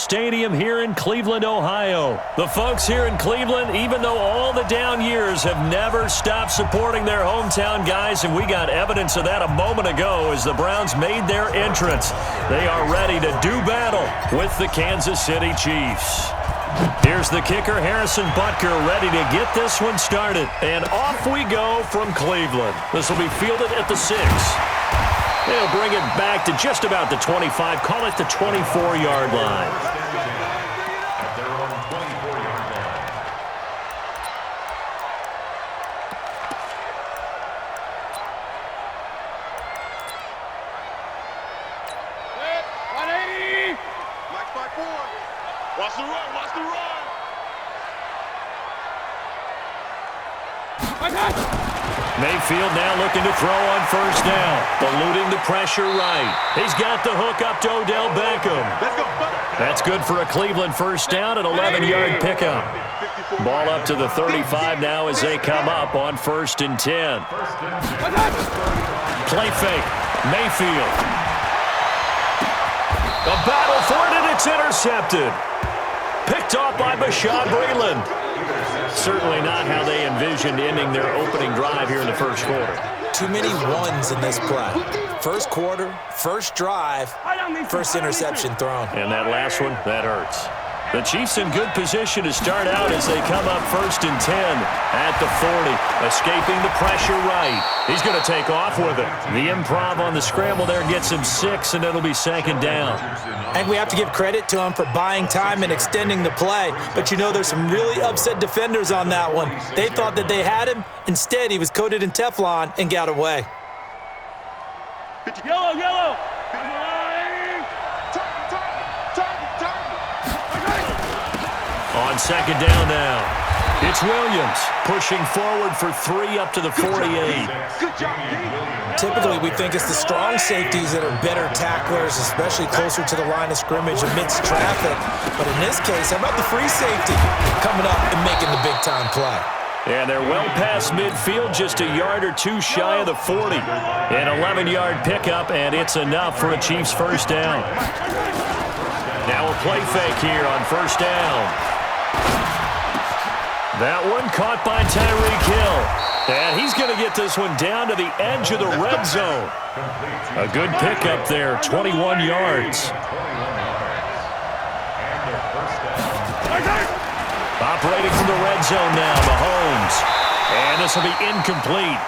Stadium here in Cleveland, Ohio. The folks here in Cleveland, even though all the down years, have never stopped supporting their hometown guys, and we got evidence of that a moment ago as the Browns made their entrance. They are ready to do battle with the Kansas City Chiefs. Here's the kicker, Harrison Butker, ready to get this one started. And off we go from Cleveland. This will be fielded at the 6. They'll bring it back to just about the 25, call it the 24-yard line. Watch the run, watch the run. Mayfield now looking to throw on first down. Eluding the pressure right. He's got the hook up to Odell Beckham. Let's go. That's good for a Cleveland first down, an 11-yard pickup. Ball up to the 35 now as they come up on 1st and 10. Play fake. Mayfield. A battle for it, and it's intercepted. Picked off by Bashaud Breeland. Certainly not how they envisioned ending their opening drive here in the first quarter. Too many ones in this play. First quarter, first drive, first interception thrown. And that last one, that hurts. The Chiefs in good position to start out as they come up 1st and 10 at the 40. Escaping the pressure right. He's going to take off with it. The improv on the scramble there gets him 6, and it'll be 2nd down. And we have to give credit to him for buying time and extending the play. But you know there's some really upset defenders on that one. They thought that they had him. Instead, he was coated in Teflon and got away. Yellow. On 2nd down now. It's Williams pushing forward for 3 up to the 48. Good job, Typically, we think it's the strong safeties that are better tacklers, especially closer to the line of scrimmage amidst traffic. But in this case, how about the free safety coming up and making the big-time play? And they're well past midfield, just a yard or 2 shy of the 40. An 11-yard pickup, and it's enough for a Chiefs first down. Now a play fake here on 1st down. That one caught by Tyreek Hill. And he's going to get this one down to the edge of the red zone. A good pickup there, 21 yards. Operating from the red zone now, Mahomes. And this will be incomplete.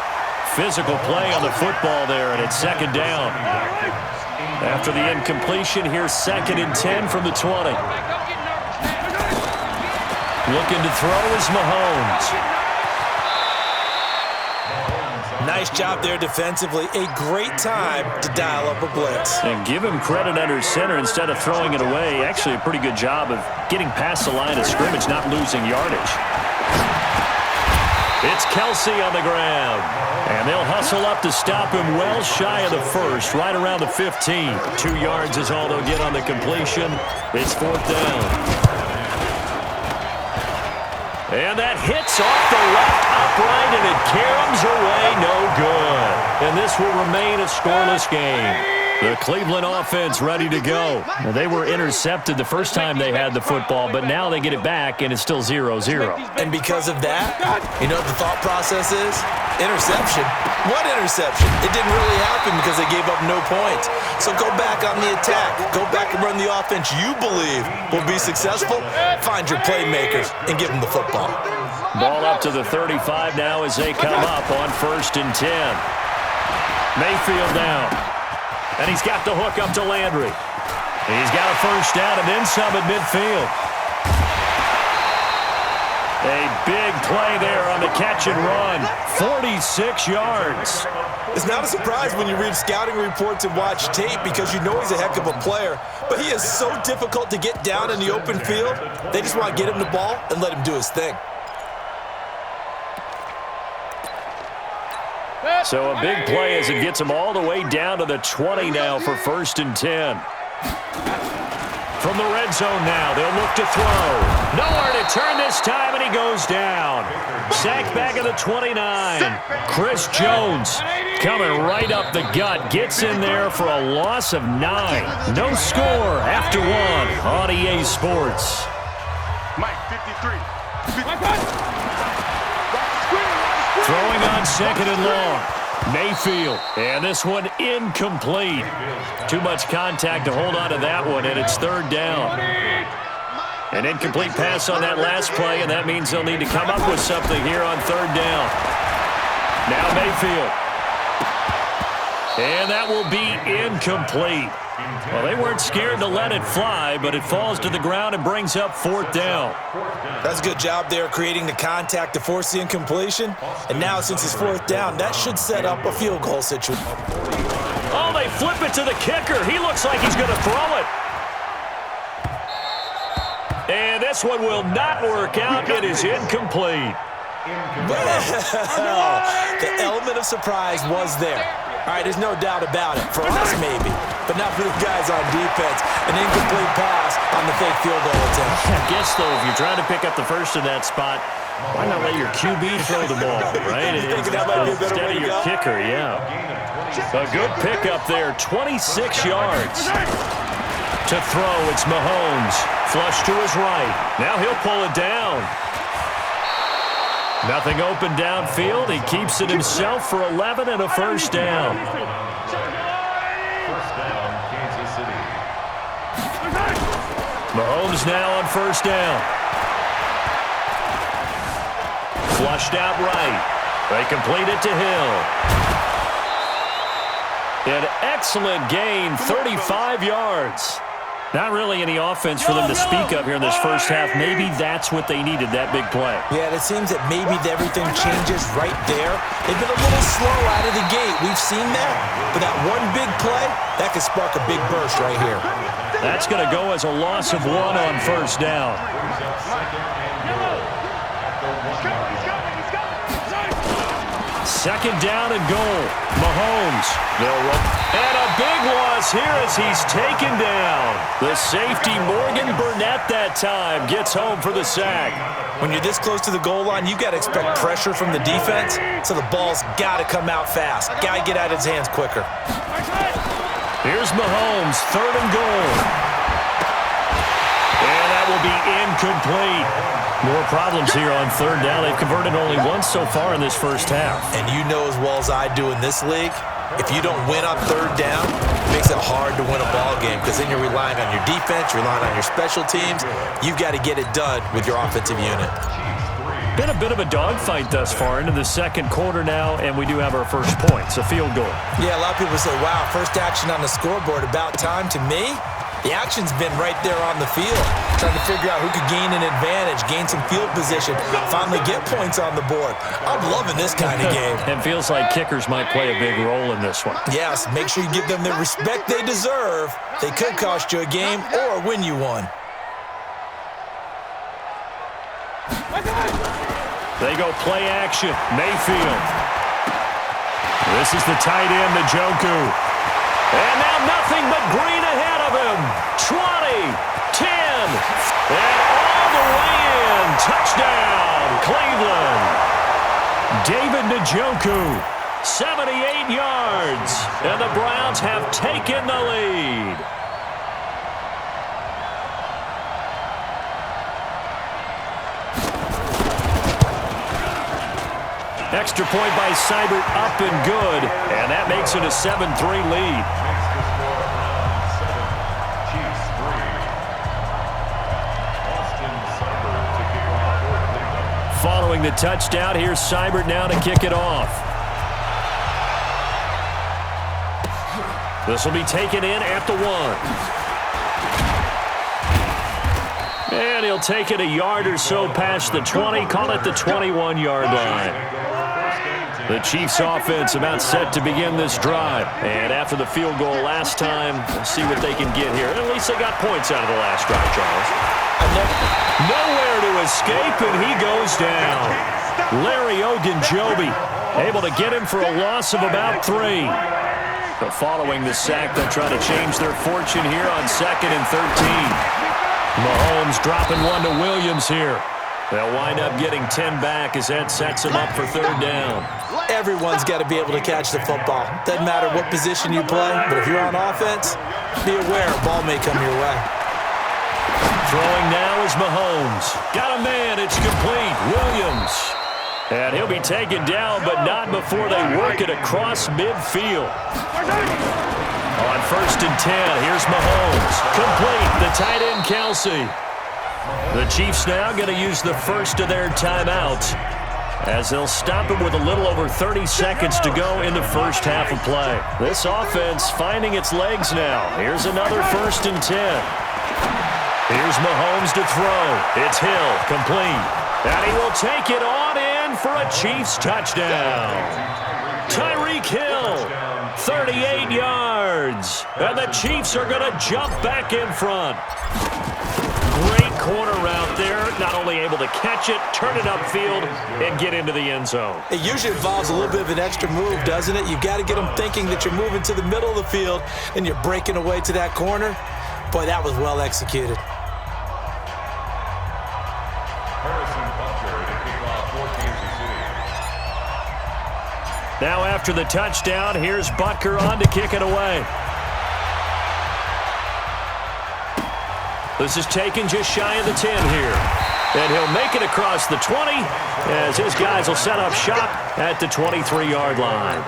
Physical play on the football there, and it's 2nd down. After the incompletion, here's 2nd and 10 from the 20. Looking to throw is Mahomes. Nice job there defensively. A great time to dial up a blitz. And give him credit under center instead of throwing it away. Actually a pretty good job of getting past the line of scrimmage, not losing yardage. It's Kelsey on the ground. And they'll hustle up to stop him well shy of the 1st, right around the 15. 2 yards is all they'll get on the completion. It's 4th down. And that hits off the left upright, and it caroms away, no good. And this will remain a scoreless game. The Cleveland offense ready to go. Well, they were intercepted the first time they had the football, but now they get it back, and it's still 0-0. And because of that, you know what the thought process is? Interception. What interception? It didn't really happen because they gave up no points. So go back on the attack. Go back and run the offense you believe will be successful. Find your playmakers and give them the football. Ball up to the 35 now as they come up on 1st and 10. Mayfield now. And he's got the hook up to Landry. He's got a first down and then some at midfield. A big play there on the catch and run. 46 yards. It's not a surprise when you read scouting reports and watch tape because you know he's a heck of a player. But he is so difficult to get down in the open field. They just want to get him the ball and let him do his thing. So a big play as it gets him all the way down to the 20 now for 1st and 10. From the red zone now, they'll look to throw. Nowhere to turn this time, and he goes down. Sacked back at the 29. Chris Jones coming right up the gut. Gets in there for a loss of 9. No score after 1 on EA Sports. Mike, 53. Throwing on second and long. Mayfield, and this one incomplete. Too much contact to hold on to that one, and it's third down. An incomplete pass on that last play, and that means they'll need to come up with something here on third down. Now Mayfield. And that will be incomplete. Well, they weren't scared to let it fly, but it falls to the ground and brings up fourth down. That's a good job there creating the contact to force the incompletion. And now since it's fourth down, that should set up a field goal situation. Oh, they flip it to the kicker. He looks like he's going to throw it. And this one will not work out. It is incomplete. Well, the element of surprise was there. All right, there's no doubt about it. For us, maybe, but not for the guys on defense. An incomplete pass on the fake field goal attempt. I guess, though, if you're trying to pick up the first in that spot, why not let your QB throw the ball, right? That might be a better way to your go? kicker, yeah. A good pickup there, 26 yards. To throw, it's Mahomes. Flush to his right. Now he'll pull it down. Nothing open downfield. He keeps it himself for 11 and a first down. Mahomes now on first down. Flushed out right. They complete it to Hill. An excellent gain, 35 yards. Not really any offense for them to speak of here in this first half. Maybe that's what they needed, that big play. Yeah, it seems that maybe everything changes right there. They've been a little slow out of the gate. We've seen that. But that one big play, that could spark a big burst right here. That's going to go as a loss of 1 on first down. Second down and goal. Mahomes. And a big loss here as he's taken down. The safety, Morgan Burnett, that time gets home for the sack. When you're this close to the goal line, you've got to expect pressure from the defense, so the ball's got to come out fast. Got to get out of his hands quicker. Here's Mahomes, third and goal. And that will be incomplete. More problems here on third down. They've converted only once so far in this first half. And you know as well as I do in this league, if you don't win on third down, it makes it hard to win a ball game because then you're relying on your defense, you're relying on your special teams. You've got to get it done with your offensive unit. Been a bit of a dogfight thus far into the second quarter now, and we do have our first points, a field goal. Yeah, a lot of people say, wow, first action on the scoreboard, about time. To me, the action's been right there on the field, trying to figure out who could gain an advantage, gain some field position, finally get points on the board. I'm loving this kind of game. It feels like kickers might play a big role in this one. Yes, make sure you give them the respect they deserve. They could cost you a game or win you one. They go play action. Mayfield. This is the tight end, Njoku. And now nothing but green ahead of him. 20, 10, and all the way in. Touchdown, Cleveland. David Njoku, 78 yards. And the Browns have taken the lead. Extra point by Seibert, up and good, and that makes it a 7-3 lead. Following the touchdown, here's Seibert now to kick it off. This will be taken in at the 1. And he'll take it a yard or so past the 20, call it the 21-yard line. The Chiefs offense about set to begin this drive. And after the field goal last time, we'll see what they can get here. At least they got points out of the last drive, Charles. Nowhere to escape, and he goes down. Larry Ogunjobi able to get him for a loss of about 3. But following the sack, they'll try to change their fortune here on 2nd and 13. Mahomes dropping one to Williams here. They'll wind up getting 10 back as that sets them up for 3rd down. Everyone's got to be able to catch the football. Doesn't matter what position you play, but if you're on offense, be aware a ball may come your way. Throwing now is Mahomes. Got a man. It's complete. Williams. And he'll be taken down, but not before they work it across midfield. On 1st and 10, here's Mahomes. Complete. The tight end, Kelsey. The Chiefs now going to use the first of their timeouts as they'll stop it with a little over 30 seconds to go in the first half of play. This offense finding its legs now. Here's another 1st and 10. Here's Mahomes to throw. It's Hill, complete. And he will take it on in for a Chiefs touchdown. Tyreek Hill, 38 yards. And the Chiefs are going to jump back in front. Great corner route there. Not only able to catch it, turn it upfield, and get into the end zone. It usually involves a little bit of an extra move, doesn't it? You've got to get them thinking that you're moving to the middle of the field and you're breaking away to that corner. Boy, that was well executed. Now after the touchdown, here's Butker on to kick it away. This is taken just shy of the 10 here. And he'll make it across the 20 as his guys will set up shop at the 23-yard line.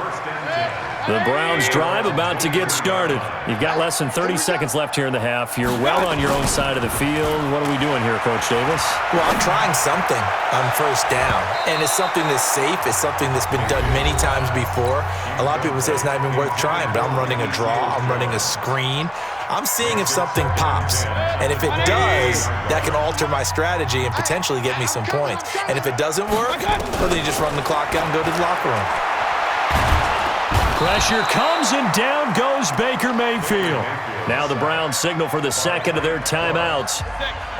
The Browns drive about to get started. You've got less than 30 seconds left here in the half. You're well on your own side of the field. What are we doing here, Coach Davis? Well, I'm trying something on 1st down. And it's something that's safe. It's something that's been done many times before. A lot of people say it's not even worth trying, but I'm running a draw. I'm running a screen. I'm seeing if something pops. And if it does, that can alter my strategy and potentially get me some points. And if it doesn't work, well, then you just run the clock out and go to the locker room. Pressure comes, and down goes Baker Mayfield. Now the Browns signal for the second of their timeouts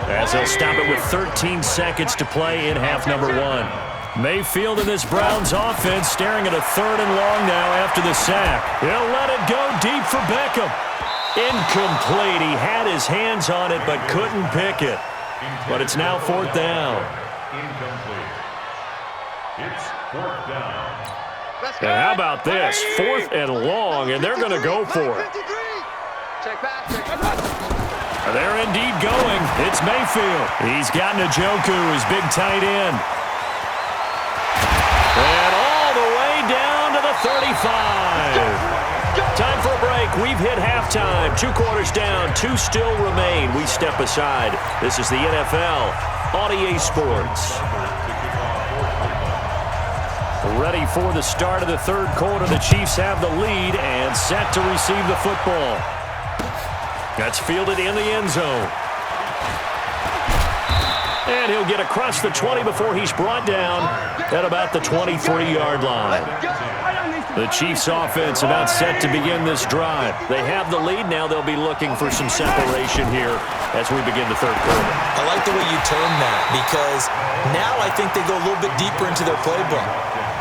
as they'll stop it with 13 seconds to play in half number 1. Mayfield and this Browns offense staring at a 3rd and long now after the sack. He'll let it go deep for Beckham. Incomplete. He had his hands on it but couldn't pick it. But it's now 4th down. Incomplete. It's 4th down. And how about this? 4th and long, and they're going to go for it. They're indeed going. It's Mayfield. He's got Njoku, his big tight end. And all the way down to the 35. Time for a break. We've hit halftime. 2 quarters down, 2 still remain. We step aside. This is the NFL on EA Sports. Ready for the start of the 3rd quarter. The Chiefs have the lead and set to receive the football. That's fielded in the end zone. And he'll get across the 20 before he's brought down at about the 23-yard line. The Chiefs offense about set to begin this drive. They have the lead. Now they'll be looking for some separation here as we begin the 3rd quarter. I like the way you term that because now I think they go a little bit deeper into their playbook.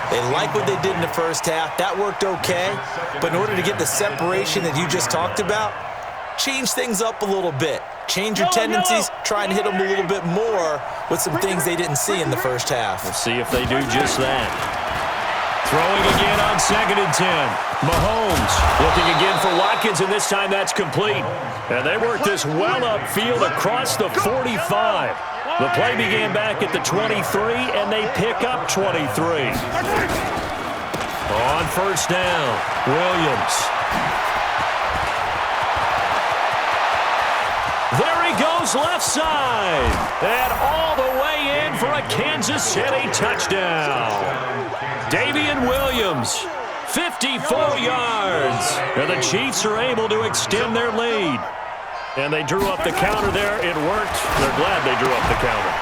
They like what they did in the first half. That worked okay. But in order to get the separation that you just talked about, change things up a little bit. Change your tendencies. Try and hit them a little bit more with some things they didn't see in the first half. We'll see if they do just that. Throwing again on 2nd and 10. Mahomes looking again for Watkins, and this time that's complete. And they work this well upfield across the 45. The play began back at the 23, and they pick up 23. On 1st down, Williams. There he goes left side. And all the way in for a Kansas City touchdown. Davian Williams, 54 yards. And the Chiefs are able to extend their lead. And they drew up the counter there. It worked. They're glad they drew up the counter.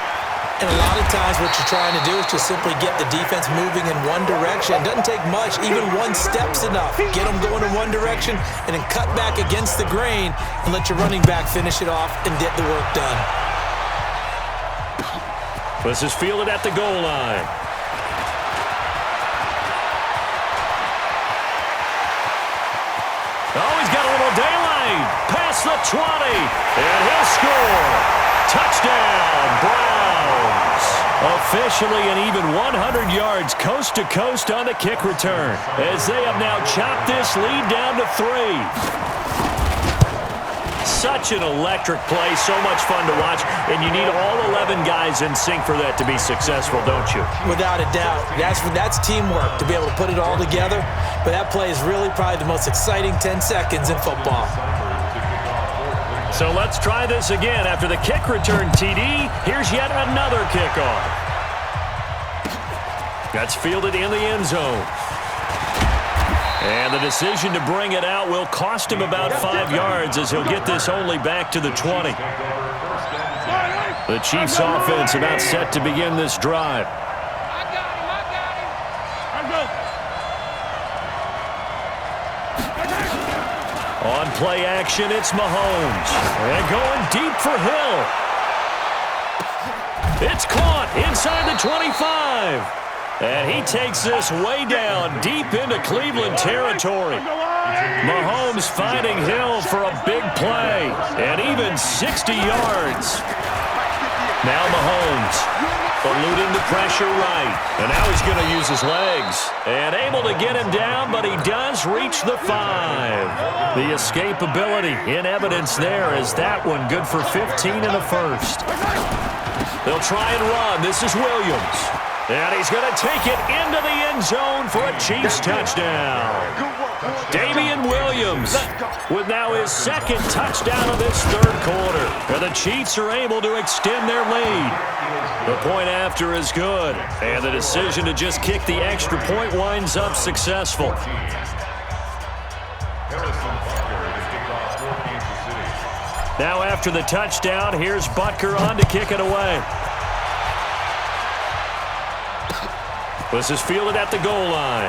And a lot of times what you're trying to do is just simply get the defense moving in one direction. It doesn't take much. Even one step's enough. Get them going in one direction and then cut back against the grain and let your running back finish it off and get the work done. This is fielded at the goal line. Oh, he's got a little daylight. Past the 20. And he'll score. Touchdown, Browns. Officially an even 100 yards coast to coast on the kick return, as they have now chopped this lead down to 3. Such an electric play, so much fun to watch, and you need all 11 guys in sync for that to be successful, don't you? Without a doubt. That's teamwork, to be able to put it all together. But that play is really probably the most exciting 10 seconds in football. So let's try this again. After the kick return TD, here's yet another kickoff. That's fielded in the end zone. And the decision to bring it out will cost him about 5 yards, as he'll get this only back to the 20. The Chiefs offense about set to begin this drive. On play action, it's Mahomes. And going deep for Hill. It's caught inside the 25. And he takes this way down, deep into Cleveland territory. Mahomes finding Hill for a big play, and even 60 yards. Now Mahomes eluding the pressure right, and now he's going to use his legs. And able to get him down, but he does reach the 5. The escapability in evidence there, as that one good for 15 and a first. They'll try and run. This is Williams. And he's going to take it into the end zone for a Chiefs touchdown. Damian Williams with now his second touchdown of this third quarter. And the Chiefs are able to extend their lead. The point after is good. And the decision to just kick the extra point winds up successful. Now after the touchdown, here's Butker on to kick it away. This is fielded at the goal line.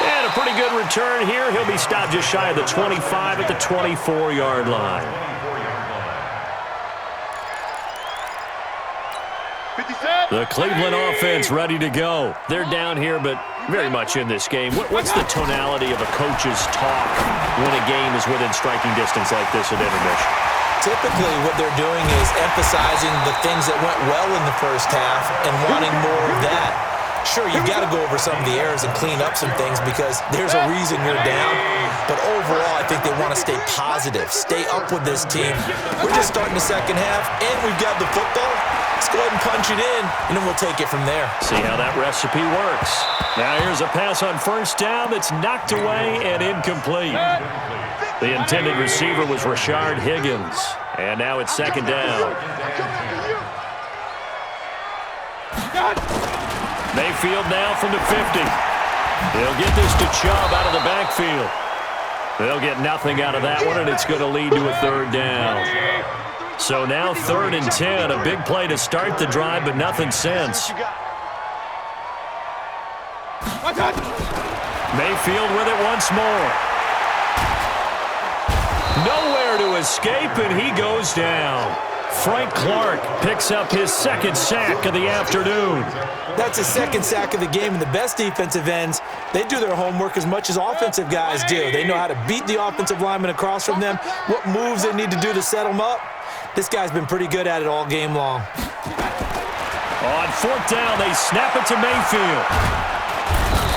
And a pretty good return here. He'll be stopped just shy of the 25 at the 24-yard line. The Cleveland offense ready to go. They're down here, but very much in this game. What's the tonality of a coach's talk when a game is within striking distance like this at intermission? Typically, what they're doing is emphasizing the things that went well in the first half and wanting more of that. Sure, you've got to go over some of the errors and clean up some things because there's a reason you're down. But overall, I think they want to stay positive, stay up with this team. We're just starting the second half, and we've got the football. Let's go ahead and punch it in, and then we'll take it from there. See how that recipe works. Now here's a pass on first down that's knocked away and incomplete. The intended receiver was Rashard Higgins. And now it's second down. Mayfield now from the 50. They'll get this to Chubb out of the backfield. They'll get nothing out of that one, and it's going to lead to a third down. So now 3rd and 10. A big play to start the drive, but nothing since. Mayfield with it once more. Nowhere to escape, and he goes down. Frank Clark picks up his second sack of the afternoon. That's his second sack of the game, and the best defensive ends, they do their homework as much as offensive guys do. They know how to beat the offensive lineman across from them, what moves they need to do to set them up. This guy's been pretty good at it all game long. On 4th down, they snap it to Mayfield.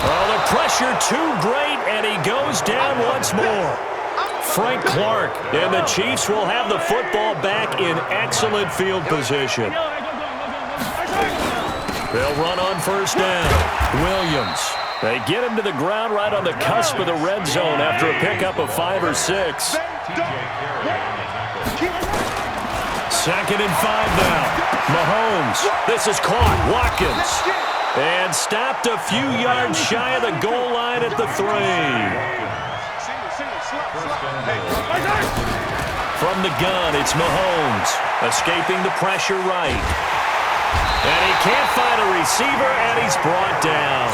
Oh, the pressure too great, and he goes down once more. Frank Clark, and the Chiefs will have the football back in excellent field position. They'll run on first down. Williams. They get him to the ground right on the cusp of the red zone after a pickup of 5 or 6. 2nd and 5 now. Mahomes. This is caught. Watkins. And stopped a few yards shy of the goal line at the 3. From the gun, it's Mahomes, escaping the pressure right. And he can't find a receiver, and he's brought down.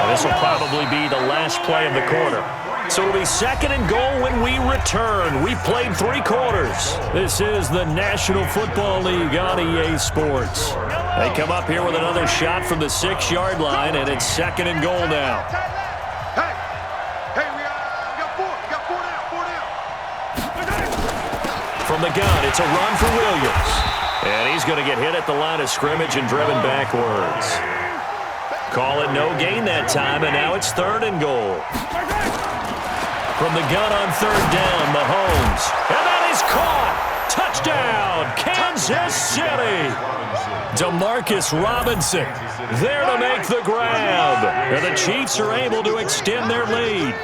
This will probably be the last play of the quarter. So it'll be 2nd and goal when we return. We've played 3 quarters. This is the National Football League on EA Sports. They come up here with another shot from the 6-yard line, and it's 2nd and goal now. From the gun, it's a run for Williams. And he's going to get hit at the line of scrimmage and driven backwards. Call it no gain that time, and now it's 3rd and goal. From the gun on 3rd down, Mahomes. And that is caught. Touchdown, Kansas City. Demarcus Robinson there to make the grab. And the Chiefs are able to extend their lead.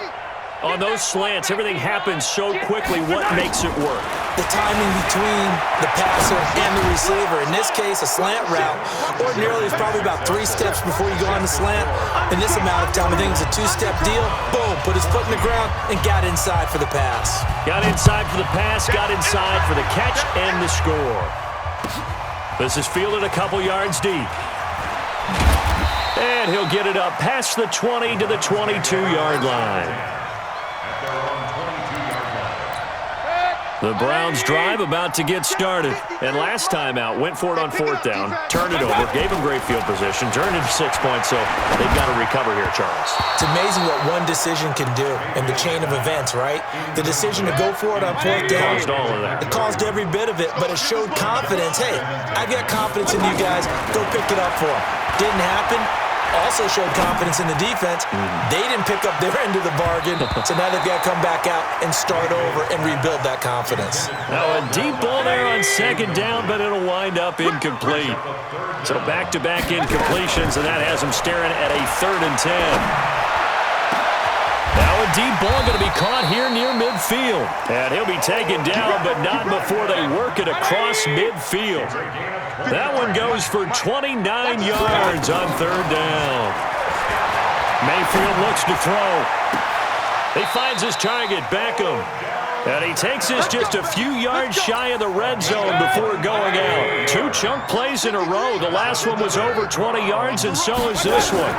On those slants, everything happens so quickly. What makes it work? The timing between the passer and the receiver. In this case, a slant route ordinarily is probably about 3 steps before you go on the slant. In this amount of time, I think it's a 2-step deal. Boom, put his foot in the ground and got inside for the pass. Got inside for the pass, got inside for the catch and the score. This is fielded a couple yards deep. And he'll get it up past the 20 to the 22-yard line. The Browns drive about to get started. And last time out, went for it on 4th down, turned it over, gave them great field position, turned it 6 points, so they've got to recover here, Charles. It's amazing what one decision can do in the chain of events, right? The decision to go for it on 4th down. Caused all of that. It caused every bit of it, but it showed confidence. Hey, I've got confidence in you guys. Go pick it up for them. Didn't happen. Also showed confidence in the defense. They didn't pick up their end of the bargain, so now they've got to come back out and start over and rebuild that confidence. Now a deep ball there on 2nd down, but it'll wind up incomplete. So back-to-back incompletions, and that has him staring at a 3rd and 10. Now a deep ball going to be caught here near midfield. And he'll be taken down, but not before they work it across midfield. That one goes for 29 yards on 3rd down. Mayfield looks to throw. He finds his target, Beckham. And he takes this just a few yards shy of the red zone before going out. 2 chunk plays in a row. The last one was over 20 yards, and so is this one.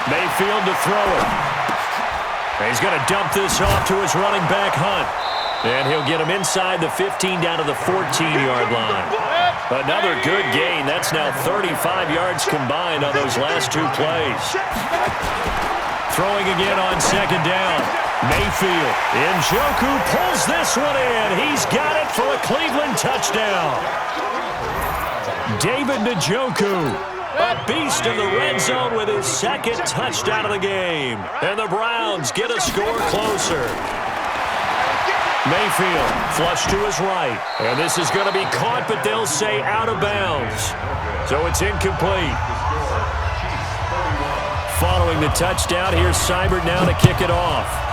Mayfield to throw it. He's going to dump this off to his running back, Hunt. And he'll get him inside the 15 down to the 14-yard line. Another good gain. That's now 35 yards combined on those last 2 plays. Throwing again on 2nd down. Mayfield. Njoku pulls this one in. He's got it for a Cleveland touchdown. David Njoku. A beast in the red zone with his 2nd touchdown of the game. And the Browns get a score closer. Mayfield flush to his right. And this is going to be caught, but they'll say out of bounds. So it's incomplete. Following the touchdown, here's Seibert now to kick it off.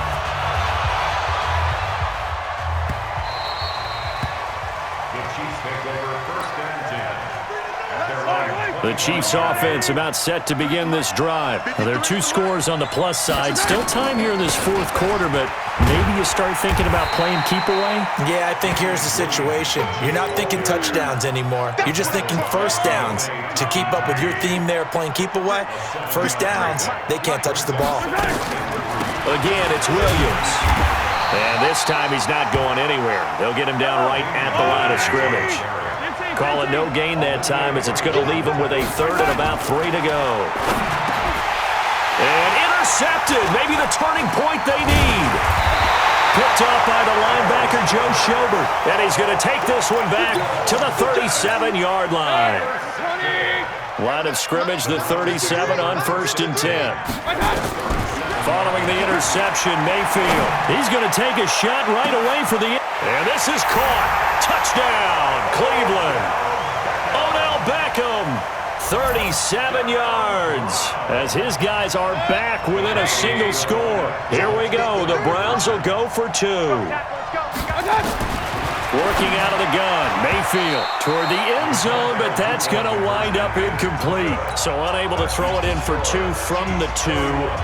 The Chiefs offense about set to begin this drive. Now, there are 2 scores on the plus side. Still time here in this 4th quarter, but maybe you start thinking about playing keep away? Yeah, I think here's the situation. You're not thinking touchdowns anymore. You're just thinking 1st downs. To keep up with your theme there, playing keep away, 1st downs, they can't touch the ball. Again, it's Williams. And this time he's not going anywhere. They'll get him down right at the line of scrimmage. Call it no gain that time as it's going to leave him with a 3rd and about 3 to go. And intercepted. Maybe the turning point they need. Picked off by the linebacker, Joe Schobert. And he's going to take this one back to the 37-yard line. Line of scrimmage, the 37 on 1st and 10. Following the interception, Mayfield. He's going to take a shot right away for the... And this is caught. Touchdown, Cleveland. Odell Beckham, 37 yards. As his guys are back within a single score. Here we go. The Browns will go for 2. Working out of the gun, Mayfield toward the end zone, but that's going to wind up incomplete. So unable to throw it in for 2 from the 2.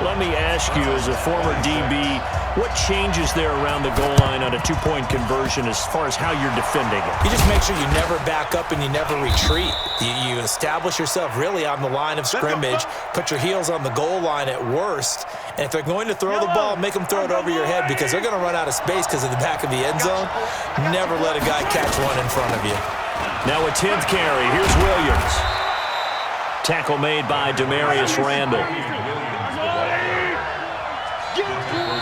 Let me ask you, as a former DB, what changes there around the goal line on a 2-point conversion as far as how you're defending it? You just make sure you never back up and you never retreat. You establish yourself really on the line of scrimmage, put your heels on the goal line at worst, and if they're going to throw the ball, make them throw it over your head because they're going to run out of space because of the back of the end zone. Never let a guy catch one in front of you. Now a 10th carry. Here's Williams. Tackle made by Demarius Randall.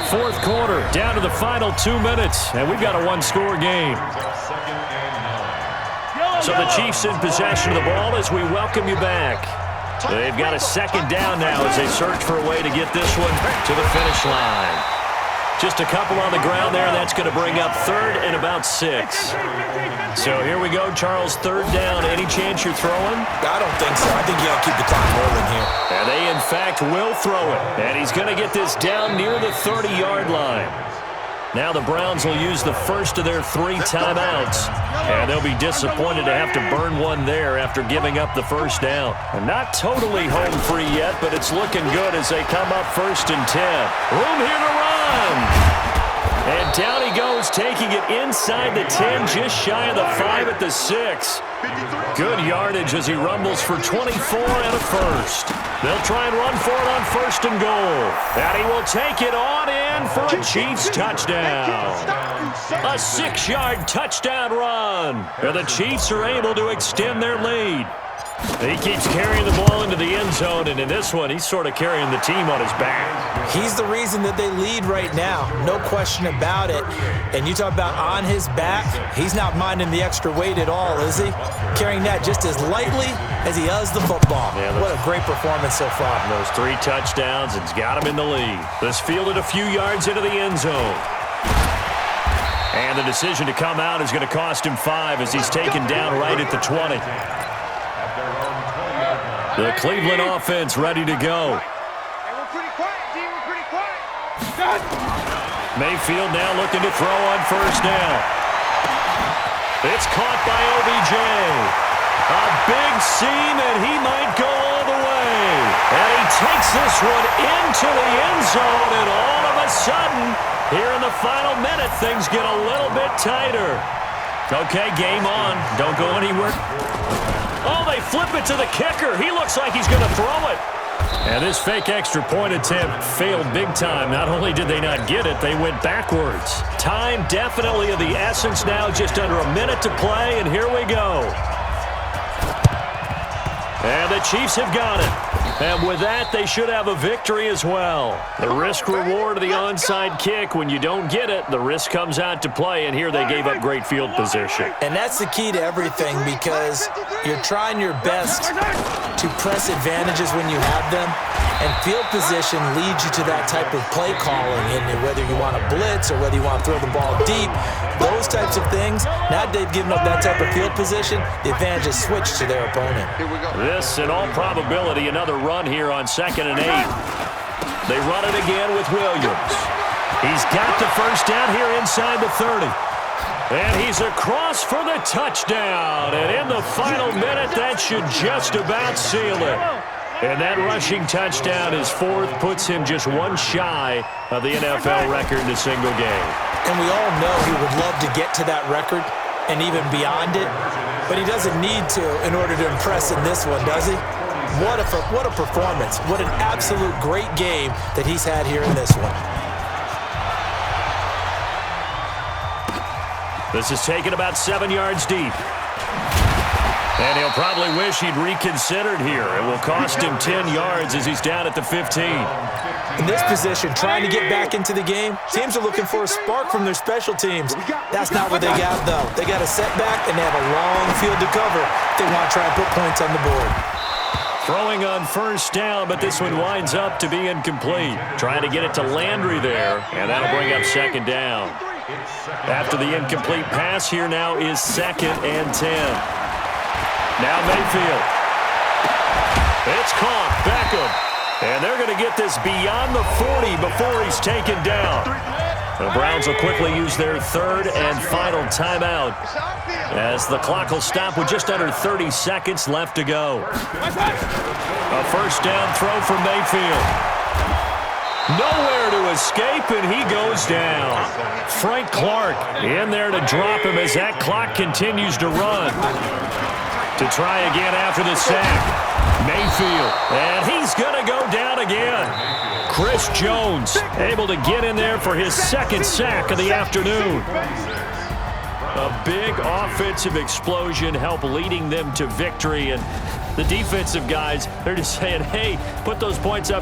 fourth quarter, down to the final 2 minutes, and we've got a one-score game. So the Chiefs in possession of the ball as we welcome you back. They've got a second down now as they search for a way to get this one to the finish line. Just a couple on the ground there. That's going to bring up third and about 6. So here we go, Charles, third down. Any chance you're throwing? I don't think so. I think you got to keep the clock rolling here. And they, in fact, will throw it. And he's going to get this down near the 30-yard line. Now the Browns will use the first of their 3 timeouts. And they'll be disappointed to have to burn one there after giving up the first down. And not totally home free yet, but it's looking good as they come up first and 10. Room here to run. And down he goes, taking it inside the 10, just shy of the 5 at the 6. Good yardage as he rumbles for 24 and a first. They'll try and run for it on first and goal. And he will take it on in for a Chiefs touchdown. A 6-yard touchdown run. And the Chiefs are able to extend their lead. He keeps carrying the ball into the end zone, and in this one, he's sort of carrying the team on his back. He's the reason that they lead right now, no question about it. And you talk about on his back, he's not minding the extra weight at all, is he? Carrying that just as lightly as he does the football. Yeah, what a great performance so far. Those 3 touchdowns, it's got him in the lead. This fielded a few yards into the end zone. And the decision to come out is going to cost him 5 as he's taken down right at the 20. The Cleveland offense ready to go. Mayfield now looking to throw on first down. It's caught by OBJ. A big seam, and he might go all the way. And he takes this one into the end zone, and all of a sudden, here in the final minute, things get a little bit tighter. Okay, game on. Don't go anywhere. Oh, they flip it to the kicker. He looks like he's going to throw it. And this fake extra point attempt failed big time. Not only did they not get it, they went backwards. Time definitely of the essence now, just under a minute to play, and here we go. And the Chiefs have got it. And with that, they should have a victory as well. The risk-reward of the onside kick, when you don't get it, the risk comes out to play, and here they gave up great field position. And that's the key to everything, because you're trying your best to press advantages when you have them, and field position leads you to that type of play calling, and whether you want to blitz or whether you want to throw the ball deep, those types of things, now they've given up that type of field position, the advantage is switched to their opponent. This, in all probability, another run here on 2nd and 8. They run it again with Williams. He's got the first down here inside the 30. And he's across for the touchdown. And in the final minute, that should just about seal it. And that rushing touchdown, his 4th, puts him just one shy of the NFL record in a single game. And we all know he would love to get to that record and even beyond it, but he doesn't need to in order to impress in this one, does he? What a performance. What an absolute great game that he's had here in this one. This is taken about 7 yards deep. And he'll probably wish he'd reconsidered here. It will cost him 10 yards as he's down at the 15. In this position, trying to get back into the game, teams are looking for a spark from their special teams. That's not what they got, though. They got a setback, and they have a long field to cover if they want to try and put points on the board. Throwing on first down, but this one winds up to be incomplete. Trying to get it to Landry there, and that'll bring up 2nd down. After the incomplete pass, here now is 2nd and 10. Now Mayfield. It's caught. Beckham. And they're going to get this beyond the 40 before he's taken down. The Browns will quickly use their 3rd and final timeout as the clock will stop with just under 30 seconds left to go. A first down throw from Mayfield. Nowhere to escape, and he goes down. Frank Clark in there to drop him as that clock continues to run. To try again after the sack. Mayfield, and he's going to go down again. Chris Jones able to get in there for his 2nd sack of the afternoon. A big offensive explosion help leading them to victory, and the defensive guys, they're just saying, hey, put those points up